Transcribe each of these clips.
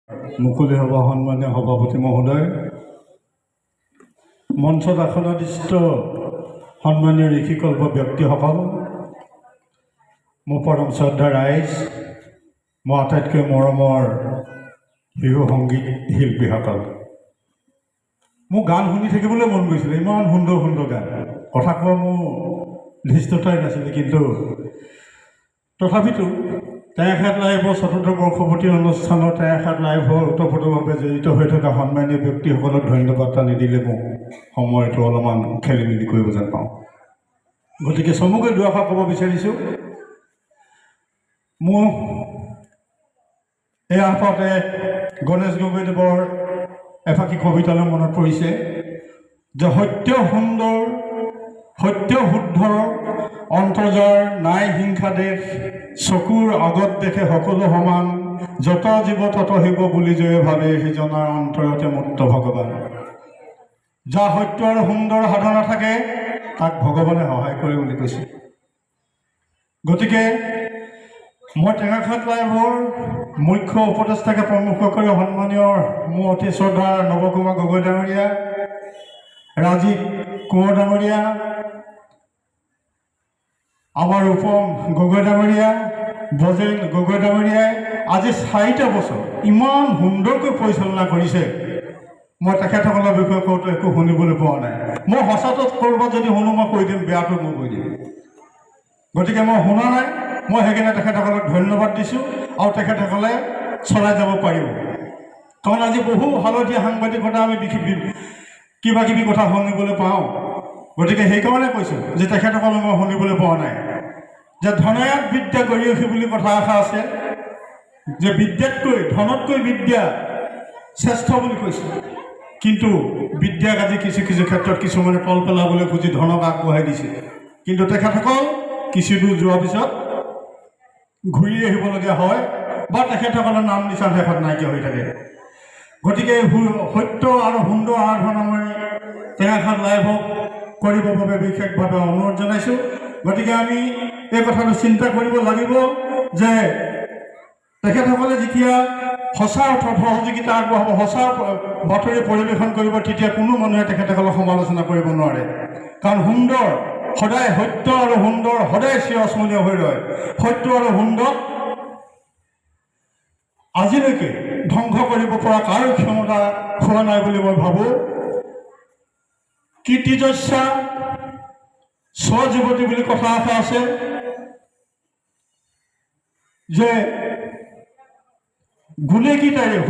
মুকলি সভা সন্মানীয় সভাপতি মহোদয়, মঞ্চত আসনাধিষ্ঠ সন্মানীয় ঋষিকল্প ব্যক্তিসকল, মোৰ পৰম শ্ৰদ্ধা ৰাইজ, মোৰ আটাইতকৈ মৰমৰ বিহু সংগীত শিল্পীসকল, মোৰ গান শুনি থাকিবলৈ মন গৈছিলে। ইমান সুন্দৰ সুন্দৰ গান, কথা কোৱা মোৰ ধৃষ্টতাই নাছিলে, কিন্তু তথাপিতো টেঙাখাত লাইভৰ চতুৰ্থ বৰ্ষপূৰ্তি অনুষ্ঠানৰ টেঙাখাত লাইভৰ ওতঃপ্ৰোতভাৱে জড়িত হৈ থকা সন্মানীয় ব্যক্তিসকলক ধন্যবাদ এটা নিদিলে মোক সময়টো অলপমান খেলি মেলি কৰিব যেন পাওঁ। গতিকে চমুকৈ দুআষাৰ ক'ব বিচাৰিছোঁ। মোৰ এই আশপাতে গণেশ গগৈদেৱৰ এফাকি কবিতালৈ মনত পৰিছে যে সত্য সুন্দৰ সত্য শুদ্ধৰ অন্তৰ্জাৰ নাই হিংসা দেশ, চকুৰ আগত দেখে সকলো সমান, যত জীৱ তত শিৱ বুলি জয়ে ভাবে, সিজনাৰ অন্তৰতে মুক্ত ভগৱান। যাৰ সত্য আৰু সুন্দৰ সাধনা থাকে তাক ভগৱানে সহায় কৰে বুলি কৈছে। গতিকে মই টেঙাখাত লাইভৰ মুখ্য উপদেষ্টাকে প্ৰমুখ কৰি সন্মানীয় মোৰ অতি শ্ৰদ্ধাৰ নৱকুমাৰ গগৈ ডাঙৰীয়া, ৰাজীৱ কোঁৱৰ ডাঙৰীয়া, আমাৰ ৰূপম গগৈ ডাঙৰীয়া, ব্ৰজেন গগৈ ডাঙৰীয়াই আজি 4টা বছৰ ইমান সুন্দৰকৈ পৰিচালনা কৰিছে। মই তেখেতসকলৰ বিষয়ে কওঁতে একো শুনিবলৈ পোৱা নাই। মই সঁচাটো ক'ৰবাত যদি শুনো মই কৈ দিম, বেয়াটো মই কৈ দিম। গতিকে মই শুনা নাই, মই সেইকাৰণে তেখেতসকলক ধন্যবাদ দিছোঁ আৰু তেখেতসকলে চলাই যাব পাৰিব। কাৰণ আজি বহু হালধীয়া সাংবাদিকতা আমি কিবা কিবি কথা শুনিবলৈ পাওঁ। গতিকে সেইকাৰণে কৈছোঁ যে তেখেতসকলক মই শুনিবলৈ পোৱা নাই। যে ধনায়াত বিদ্যা গৰিয়সী বুলি কথা এষাৰ আছে, যে বিদ্যাতকৈ ধনতকৈ বিদ্যা শ্ৰেষ্ঠ বুলি কৈছে। কিন্তু বিদ্যাক আজি কিছু কিছু ক্ষেত্ৰত কিছুমানে তল পেলাবলৈ খুজি ধনক আগবঢ়াই দিছে। কিন্তু তেখেতসকল কিছু দূৰ যোৱাৰ পিছত ঘূৰি আহিবলগীয়া হয় বা তেখেতসকলৰ নাম নিচান শেষত নাইকিয়া হৈ থাকে। গতিকে সত্য আৰু সুন্দৰ আৰাধনা মই টেঙাখাত লাইভক কৰিবৰ বাবে বিশেষভাৱে অনুৰোধ জনাইছোঁ। গতিকে আমি এই কথাটো চিন্তা কৰিব লাগিব যে তেখেতসকলে যেতিয়া সঁচা অৰ্থত সহযোগিতা আগবঢ়াব, সঁচা বাতৰি পৰিৱেশন কৰিব, তেতিয়া কোনো মানুহে তেখেতসকলক সমালোচনা কৰিব নোৱাৰে। কাৰণ সুন্দৰ সদায়, সত্য আৰু সুন্দৰ সদায় চিৰস্মৰণীয় হৈ ৰয়। সত্য আৰু সুন্দৰ আজিলৈকে ধ্বংস কৰিব পৰা কাৰো ক্ষমতা হোৱা নাই বুলি মই ভাবোঁ। কীৰ্তিযস্যা স্বযুৱতী বুলি কথা এষাৰ আছে, যে গুণে কি তাৰিব,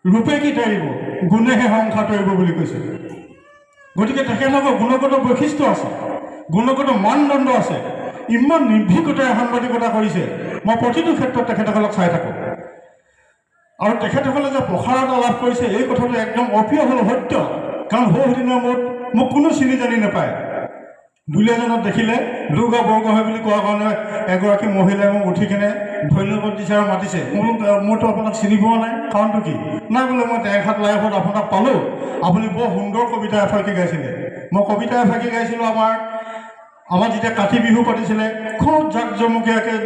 ৰূপে কি তাৰিব, গুণেহে সংসাৰ তৰিব বুলি কৈছে। গতিকে তেখেতসকলৰ গুণগত বৈশিষ্ট্য আছে, গুণগত মানদণ্ড আছে। ইমান নিৰ্ভীকতাৰে সাংবাদিকতা কৰিছে, মই প্ৰতিটো ক্ষেত্ৰত তেখেতসকলক চাই থাকোঁ। আৰু তেখেতসকলে যে প্ৰসাৰতা লাভ কৰিছে এই কথাটো একদম অপ্ৰিয় সত্য। কাৰণ সৌদিনৰ মূৰত মোক কোনো চিনি জানি নাপায়। দুলীয়াজনক দেখিলে দুৰ্গা বৰগোহাঁই বুলি কোৱাৰ কাৰণে এগৰাকী মহিলাই মোক উঠি কিনে ধন্যবাদ দিছে আৰু মাতিছে। মোৰতো আপোনাক চিনি পোৱা নাই, কাৰণটো কি? নাই বোলে মই টেঙাখাত লাইভত আপোনাক পালোঁ, আপুনি বৰ সুন্দৰ কবিতা এফাকি গাইছিলে। মই কবিতা এফাকি গাইছিলোঁ আমাৰ যেতিয়া কাতি বিহু পাতিছিলে, খুব জাক জমকীয়াকৈ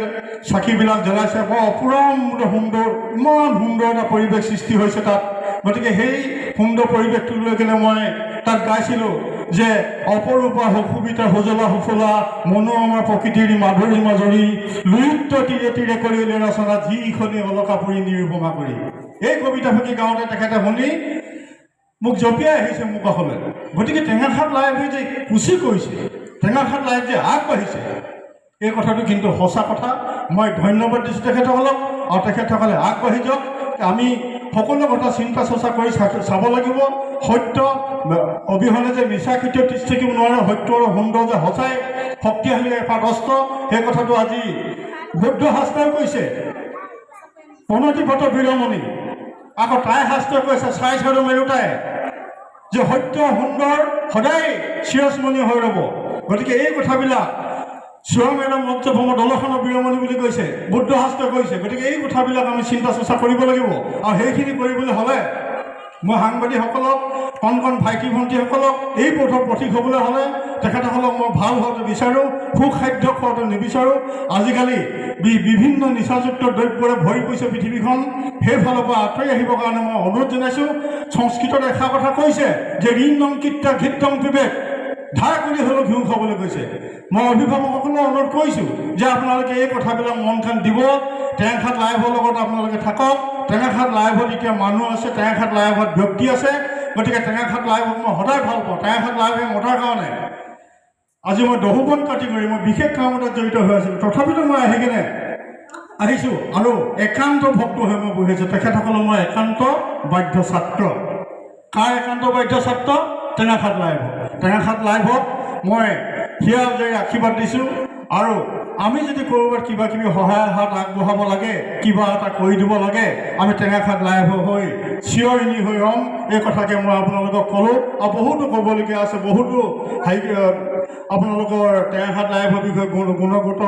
চাকিবিলাক জ্বলাইছে, বৰ অপূৰম সুন্দৰ, ইমান সুন্দৰ এটা পৰিৱেশ সৃষ্টি হৈছে তাত। গতিকে সেই সুন্দৰ পৰিৱেশটো লৈ কিনে মই তাত গাইছিলোঁ যে অপৰূপা সুবিতা সুজলা সুফলা, মনোৰমা প্ৰকৃতিৰ মাধুৰী মাজৰি, লুইত্ব তীৰে তীৰে কৰিলে ৰচনা, যি ইখনি অলকা পৰি নিৰূপমা কৰি। এই কবিতাফাকি গাওঁতে তেখেতে শুনি মোক জঁপিয়াই আহিছে মোৰ কাষলৈ। গতিকে টেঙাখাত লাইভে যে কুচি কৰিছে, টেঙাখাত লাইভ যে আগবাঢ়িছে, এই কথাটো কিন্তু সঁচা কথা। মই ধন্যবাদ দিছোঁ তেখেতসকলক, আৰু তেখেতসকলে আগবাঢ়ি যাওক। আমি সকলো কথা চিন্তা চৰ্চা কৰি চাব লাগিব। সত্য অবিহনে যে মিছা কেতিয়াও তিষ্ঠ থাকিব নোৱাৰে। সত্য আৰু সুন্দৰ যে সঁচাই শক্তিশালী এপাত অস্ত্ৰ, সেই কথাটো আজি বৌদ্ধ শাস্ত্ৰই কৈছে, প্ৰণতিপত বীৰমণি। আকৌ তাই শাস্ত্ৰই কৈছে, চাই চাই মেৰুতাই, যে সত্য সুন্দৰ সদায় চিৰস্মৰণীয় হৈ ৰ'ব। গতিকে এই কথাবিলাক স্বয়ং মঞ্চভূম দলখনৰ বীৰমণি বুলি কৈছে, বুদ্ধ শাস্ত্ৰই কৈছে। গতিকে এই কথাবিলাক আমি চিন্তা চৰ্চা কৰিব লাগিব। আৰু সেইখিনি কৰিবলৈ হ'লে মই সাংবাদিকসকলক কণ ভাইটি ভণ্টিসকলক এই পথৰ পথিক হ'বলৈ হ'লে তেখেতসকলক মই ভাল হোৱাটো বিচাৰোঁ, সুখাদ্য খোৱাটো নিবিচাৰোঁ। আজিকালি বিভিন্ন নিচাযুক্ত দ্ৰব্যৰে ভৰি পৰিছে পৃথিৱীখন, সেইফালৰ পৰা আঁতৰি আহিবৰ কাৰণে মই অনুৰোধ জনাইছোঁ। সংস্কৃতত এষাৰ কথা কৈছে যে ঋণং কীৰ্তা ঘৃতং বিবেক, ধাৰ কৰি হ'লেও ঘিউ খাবলৈ কৈছে। মই অভিভাৱকসকলক অনুৰোধ কৰিছোঁ যে আপোনালোকে এই কথাবিলাক মন কাণ দিব। টেঙাখাত লাইভৰ লগত আপোনালোকে থাকক। টেঙাখাত লাইভত এতিয়া মানুহ আছে, টেঙাখাত লাইভত ব্যক্তি আছে, গতিকে টেঙাখাত লাইভক মই সদায় ভাল পাওঁ। টেঙাখাত লাইভে মতাৰ কাৰণে আজি মই দহুবন কাটি কৰি মই বিশেষ কাম এটাত জড়িত হৈ আছিলোঁ, তথাপিতো মই আহি কিনে আহিছোঁ আৰু একান্ত ভক্ত হৈ মই বহি আছোঁ। তেখেতসকলক মই একান্ত বাধ্য ছাত্ৰ। কাৰ একান্ত বাধ্য ছাত্ৰ? টেঙাখাত লাইভ। টেঙাখাত লাইভত মই হিয়া জয়ী আশীৰ্বাদ দিছোঁ। আৰু আমি যদি ক'ৰবাত কিবা কিবি সহায়ৰ হাত আগবঢ়াব লাগে, কিবা এটা কৰি দিব লাগে, আমি টেঙাখাত লাইভ হৈ চিঞৰিণী হৈ ৰ'ম, এই কথাকে মই আপোনালোকক ক'লোঁ। আৰু বহুতো ক'বলগীয়া আছে, বহুতো আপোনালোকৰ টেঙাখাত লাইভৰ বিষয়ে গুণগত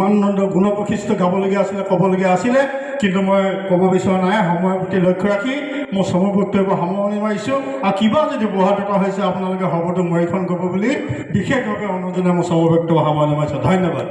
মানদণ্ড গুণপ্ৰশিষ্ট গাবলগীয়া আছিলে, ক'বলগীয়া আছিলে, কিন্তু মই ক'ব বিচৰা নাই। সময়ৰ প্ৰতি লক্ষ্য ৰাখি মই চমু বক্তব্য সামৰণি মাৰিছোঁ। আৰু কিবা যদি বহা দুটা হৈছে আপোনালোকে হ'বতো মৰিখন কৰিব বুলি বিশেষভাৱে অনুজনে মই চমু বক্তব্য সামৰণি মাৰিছোঁ। ধন্যবাদ।